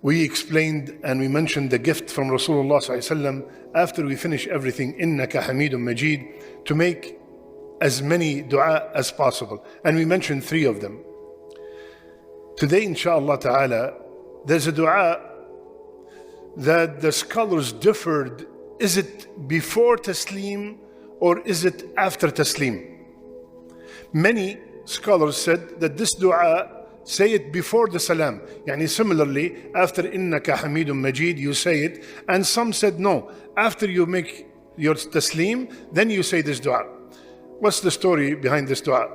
We explained and we mentioned the gift from Rasulullah ﷺ after we finish everything, إِنَّكَ حَمِيدٌ مَجِيدٌ, to make as many dua as possible. And we mentioned 3 of them. Today, inshallah ta'ala, there's a dua that the scholars differed. Is it before taslim or is it after taslim? Many scholars said that this dua, say it before the salam. Yani similarly, after innaka hamidun majid, you say it. And some said no, after you make your taslim, then you say this dua. What's the story behind this dua?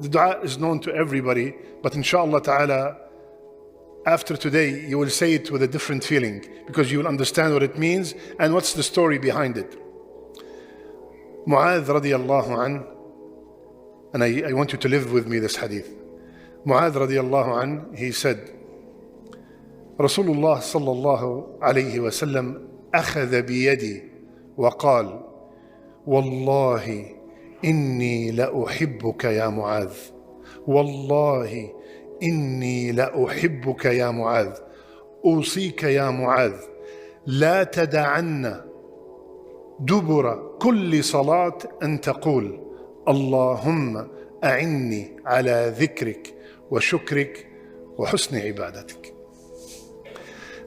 The dua is known to everybody, but inshallah ta'ala, after today, you will say it with a different feeling because you will understand what it means and what's the story behind it. Mu'adh radiyallahu an, and I want you to live with me this hadith. Mu'adh radiyallahu an, he said, Rasulullah sallallahu alayhi wa sallam أخذ بيدي وقال والله إني لأحبك يا معاذ والله إني لأحبك يا معاذ أوصيك يا معاذ لا تدعن دبر كل صلاة أن تقول اللهم أعني على ذكرك وشكرك وحسن عبادتك.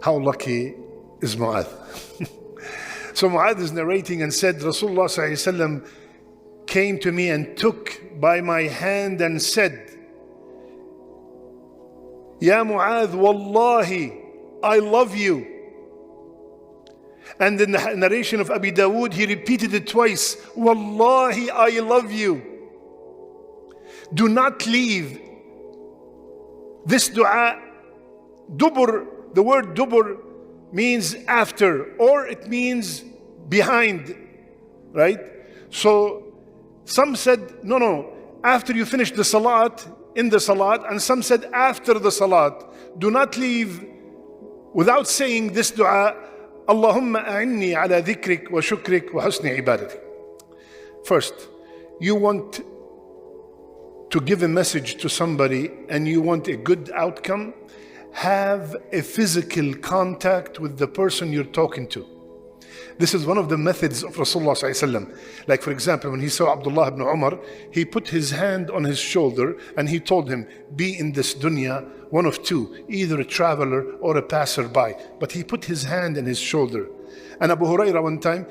How lucky is Mu'adh? So Mu'adh is narrating and said, Rasulullah sallallahu alaihi wasallam came to me and took by my hand and said, Ya Mu'adh, wallahi, I love you. And in the narration of Abi Dawood, he repeated it twice, Wallahi, I love you. Do not leave this dua. Dubur, the word dubur means after, or it means behind, right? So some said, no, after you finish the salat, in the salat, and some said after the salat. Do not leave without saying this dua, Allahumma a'inni ala dhikrik wa shukrik wa husni ibadatik. First, you want to give a message to somebody and you want a good outcome, have a physical contact with the person you're talking to. This is one of the methods of Rasulullah ﷺ. Like for example, when he saw Abdullah ibn Umar, he put his hand on his shoulder and he told him, be in this dunya one of two, either a traveler or a passerby. But he put his hand in his shoulder. And Abu Hurairah one time,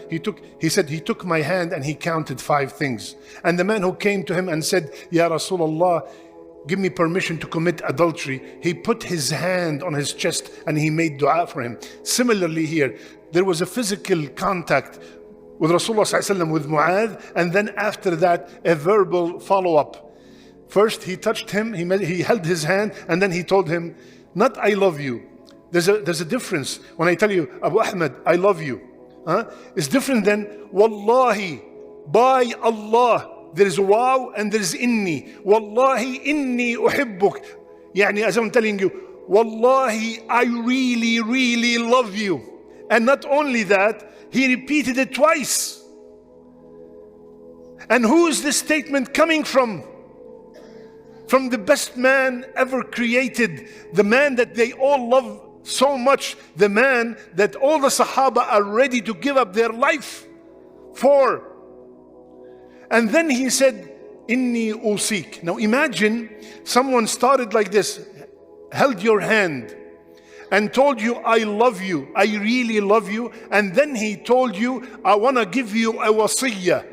he said, he took my hand and he counted 5 things. And the man who came to him and said, Ya Rasulullah, give me permission to commit adultery, he put his hand on his chest and he made dua for him. Similarly here, there was a physical contact with Rasulullah ﷺ with Mu'adh, and then after that, a verbal follow-up. First, he touched him, he held his hand, and then he told him, not I love you. There's a difference. When I tell you, Abu Ahmed, I love you, it's different than Wallahi, by Allah. There is wow and there is inni. Wallahi inni uhibbuk. Yani, as I'm telling you, Wallahi, I really, really love you. And not only that, he repeated it twice. And who is this statement coming from? From the best man ever created, the man that they all love so much, the man that all the Sahaba are ready to give up their life for. And then he said, Inni usik. Now imagine someone started like this, held your hand and told you, I love you, I really love you. And then he told you, I want to give you a wasiyah.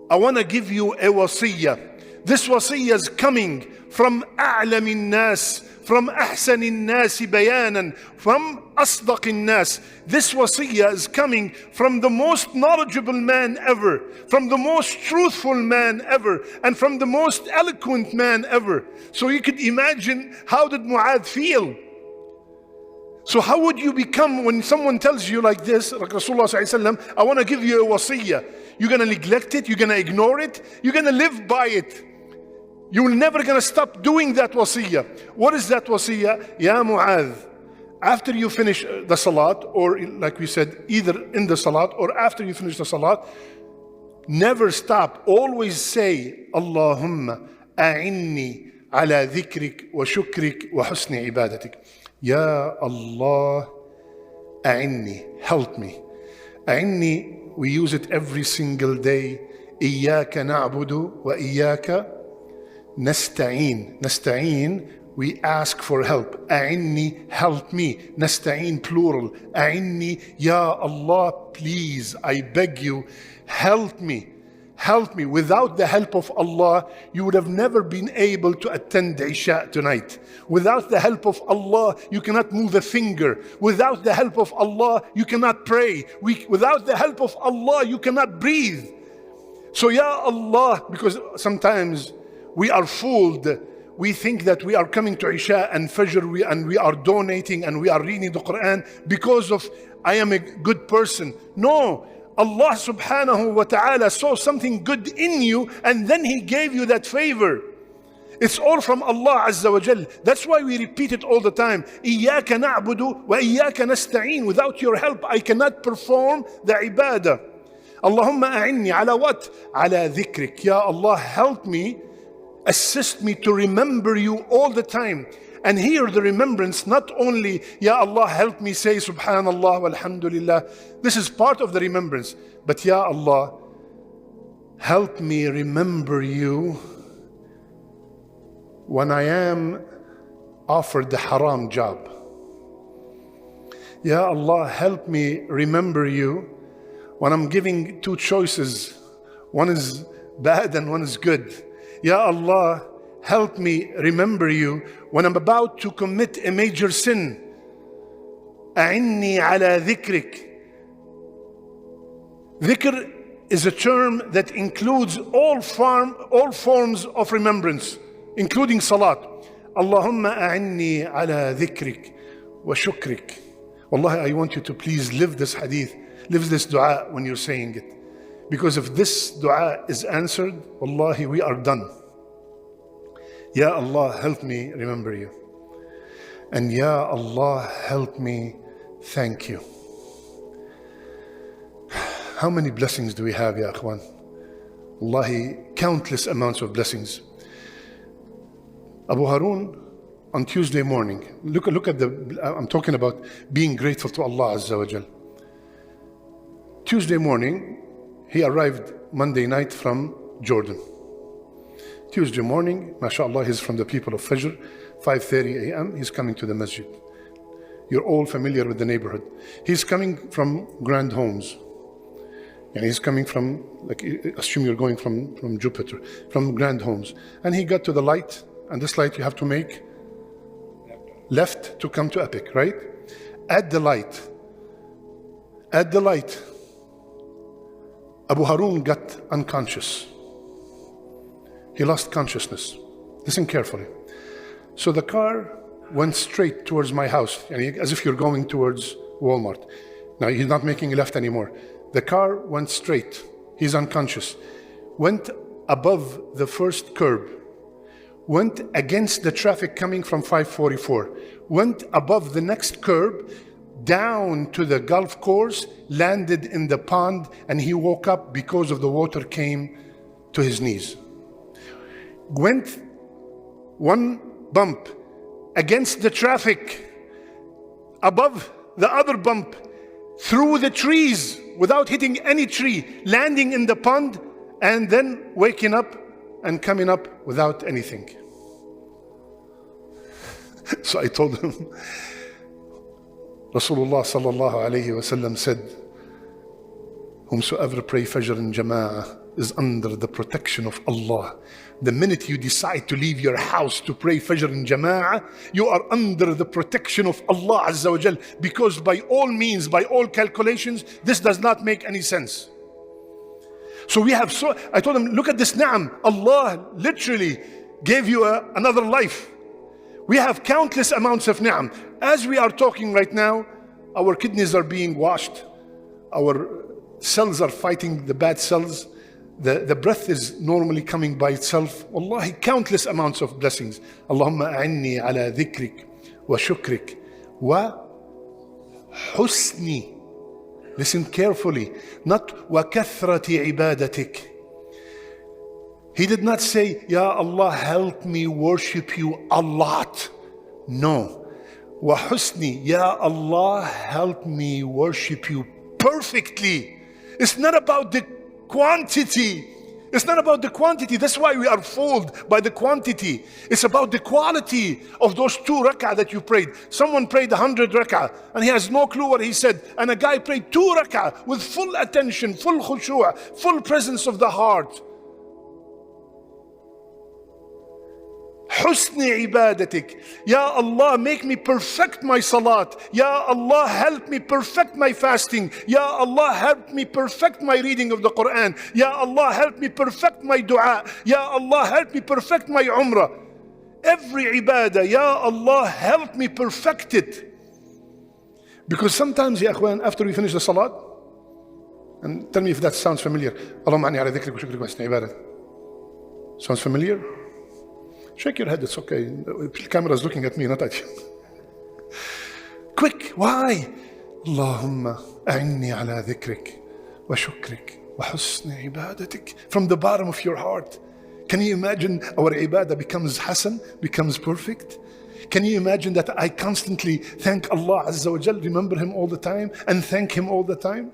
I want to give you a wasiyah. This wasiyah is coming from a'lamin nas, from ahsanin nasi bayanan, from asdaqin nas. This wasiyah is coming from the most knowledgeable man ever, from the most truthful man ever, and from the most eloquent man ever. So you could imagine, how did Mu'adh feel? So how would you become when someone tells you like this, like Rasulullah ﷺ, I want to give you a wasiyah. You're going to neglect it, you're going to ignore it, you're going to live by it. You're never going to stop doing that wasiyah. What is that wasiyah? Ya Mu'adh, after you finish the salat, or like we said, either in the salat or after you finish the salat, never stop. Always say, Allahumma a'inni ala dhikrik wa shukrik wa husni ibadatik. Ya Allah, a'inni, help me. A'inni, we use it every single day. Iyaka na'budu wa iyaka nasta'een. Nasta'een, we ask for help. A'inni, help me. Nasta'een, plural. A'inni, Ya Allah, please, I beg you, help me. Help me. Without the help of Allah, you would have never been able to attend Isha tonight. Without the help of Allah, you cannot move a finger. Without the help of Allah, you cannot pray. Without the help of Allah, you cannot breathe. So, Ya Allah, because sometimes we are fooled. We think that we are coming to Isha and Fajr and we are donating and we are reading the Quran because of I am a good person. No. Allah subhanahu wa ta'ala saw something good in you and then He gave you that favor. It's all from Allah Azza wa Jal. That's why we repeat it all the time. Iyaka na'budu wa iyaka nasta'een. Without your help, I cannot perform the ibadah. Allahumma a'inni ala what? Ala dhikrik. Ya Allah, help me, assist me to remember you all the time. And here the remembrance, not only, Ya Allah, help me say Subhanallah walhamdulillah. This is part of the remembrance. But Ya Allah, help me remember you when I am offered the haram job. Ya Allah, help me remember you when I'm giving two choices. One is bad and one is good. Ya Allah, help me remember you when I'm about to commit a major sin. A'inni ala dhikrik. Dhikr is a term that includes all forms of remembrance, including salat. Allahumma a'inni ala dhikrik wa shukrik. Wallahi, I want you to please live this hadith, live this dua when you're saying it. Because if this dua is answered, wallahi, we are done. Ya Allah, help me remember you. And Ya Allah, help me thank you. How many blessings do we have, Ya Akhwan? Wallahi, countless amounts of blessings. Abu Harun, on Tuesday morning, look at I'm talking about being grateful to Allah Azza wa Jal. Tuesday morning, he arrived Monday night from Jordan. Tuesday morning, mashallah, he's from the people of Fajr, 5:30 a.m., he's coming to the masjid. You're all familiar with the neighborhood. He's coming from Grand Homes. And he's coming from, like, assume you're going from Jupiter, from Grand Homes. And he got to the light, and this light you have to make left to come to Epic, right? At the light, Abu Harun got unconscious. He lost consciousness. Listen carefully. So the car went straight towards my house, as if you're going towards Walmart. Now he's not making a left anymore. The car went straight. He's unconscious. Went above the first curb. Went against the traffic coming from 544. Went above the next curb, down to the golf course, landed in the pond, and he woke up because of the water came to his knees. Went one bump against the traffic, above the other bump, through the trees without hitting any tree, landing in the pond, and then waking up and coming up without anything. So I told him, Rasulullah sallallahu alayhi wasallam said, whomsoever pray Fajr in Jama'ah is under the protection of Allah. The minute you decide to leave your house to pray Fajr in Jama'ah, you are under the protection of Allah Azza wa Jal, because by all means, by all calculations, this does not make any sense. So I told him, look at this ni'am. Allah literally gave you another life. We have countless amounts of ni'am. As we are talking right now, our kidneys are being washed. Our cells are fighting the bad cells. The breath is normally coming by itself. Wallahi, countless amounts of blessings. Allahumma a'inni ala dhikrik wa shukrik wa husni. Listen carefully. Not wa kathrati ibadatik. He did not say, Ya Allah, help me worship you a lot. No. وحسني. Ya Allah, help me worship you perfectly. It's not about the quantity. It's not about the quantity. That's why we are fooled by the quantity. It's about the quality of those 2 rak'ah that you prayed. Someone prayed 100 rak'ah and he has no clue what he said. And a guy prayed 2 rak'ah with full attention, full khushu', full presence of the heart. Husni ibadatik. Ya Allah, make me perfect my salat. Ya Allah, help me perfect my fasting. Ya Allah, help me perfect my reading of the Quran. Ya Allah, help me perfect my dua. Ya Allah, help me perfect my umrah. Every ibadah, Ya Allah, help me perfect it. Because sometimes, ya akhwan, after we finish the salat, and tell me if that sounds familiar. Allahumma anni ala dhikrik wa shukrik wa husni ibadat. Sounds familiar? Shake your head, it's okay. The camera is looking at me, not at you. Quick, why? Allahumma a'inni ala dhikrik wa shukrik wa husni ibadatik. From the bottom of your heart. Can you imagine our ibadah becomes hasan, becomes perfect? Can you imagine that I constantly thank Allah Azza wa Jal, remember Him all the time, and thank Him all the time?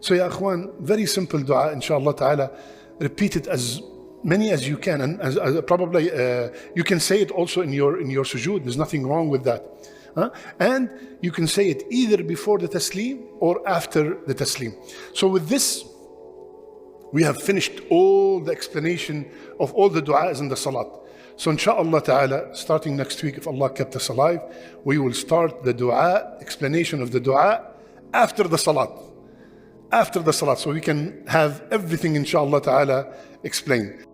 So ya akhwan, very simple dua, inshallah ta'ala. Repeat it as many as you can, and as probably you can say it also in your sujood. There's nothing wrong with that. And you can say it either before the taslim or after the taslim. So with this, we have finished all the explanation of all the du'as in the salat. So inshallah ta'ala, starting next week, if Allah kept us alive, we will start the du'a, explanation of the du'a after the salat. After the salat, so we can have everything inshallah ta'ala explained.